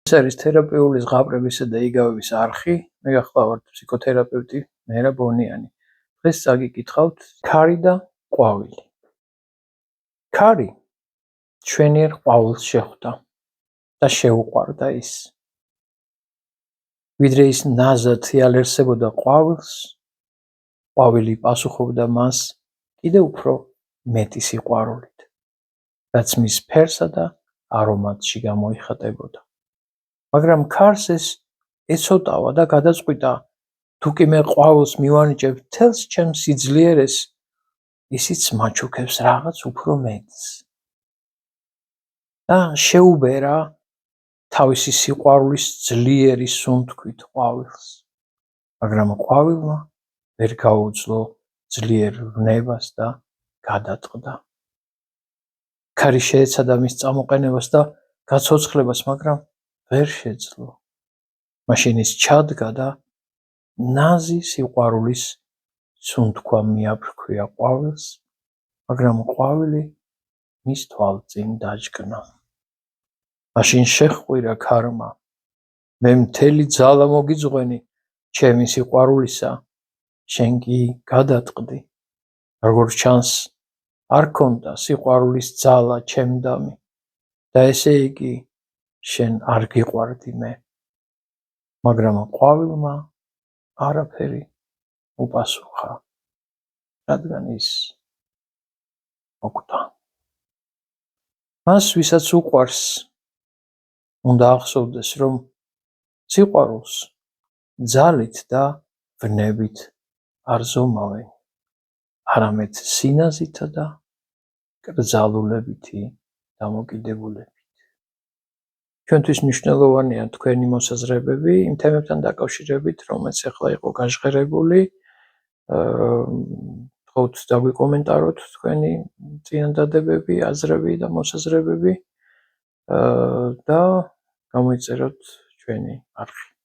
ეს არის თერაპიული ზღაპრებისა და იგავების არხი. მე გახლავართ ფსიქოთერაპევტი მერა ბონიანი. დღეს წაგიკითხავთ ქარი და ყვავილი. ქარი ჩვენიერ ყვავილს შეხვდა და შეუყვარდა ის. ვიდრე ის ნაზად იალერსებოდა ყვავილს, ყვავილი პასუხობდა მას კიდევ უფრო მეტი სიყვარულით, რაც მის ფერსა და არომატში გამოიხატებოდა. მაგრამ ქარს ეს ეცოტავა და გადაწყვიტა, თუ კი მე ყვავილს მივანიჭებ მთელს ჩემს სიძლიერეს, ისიც მაჩუქებს რაღაც უფრო მეტს. და შეუბერა თავისი სიყვარულის ძლიერი სუნთქვით ყვავილს. მაგრამ ყვავილმა ვერ გაუძლო ძლიერ ვნებას და გადატყდა. ქარი შეეცადა მის წამოყენებას და გაცოცხლებას, მაგრამ ვერ შეძლო. მაშინ ის ჩადგა და ნაზი სიყვარულის სუნთქვა მიაფრქვია ყვავილს, მაგრამ ყვავილი მის თვალწინ დაჯგნა. მაშინ შეჰყვირა ქარმა, მე მთელი ძალა მოგიძღვენი ჩემი სიყვარულისა, შენ კი გადატყდი. როგორც ჩანს, არ ქონდა სიყვარულის ძალა ჩემდამი და ესე იგი შენ არ გიყვარდი მე. მაგრამ ყვავილმა არაფერი უპასუხა, რადგან ის მოკვდა. მას, ვისაც უყვარს, უნდა ახსოვდეს, რომ სიყვარულს ძალით და ვნებით არ ზომავენ, არამედ სინაზითა და კრძალულებითი დამოკიდებულებით. ჩვენთვის მნიშვნელოვანია თქვენი მოსაზრებები იმ თემებთან დაკავშირებით, რომელიც ახლა იყო გაჟღერებული. თხოვთ დაგვიკომენტაროთ თქვენი წინადადებები, აზრები და მოსაზრებები და გამოიწეროთ ჩვენი არხი.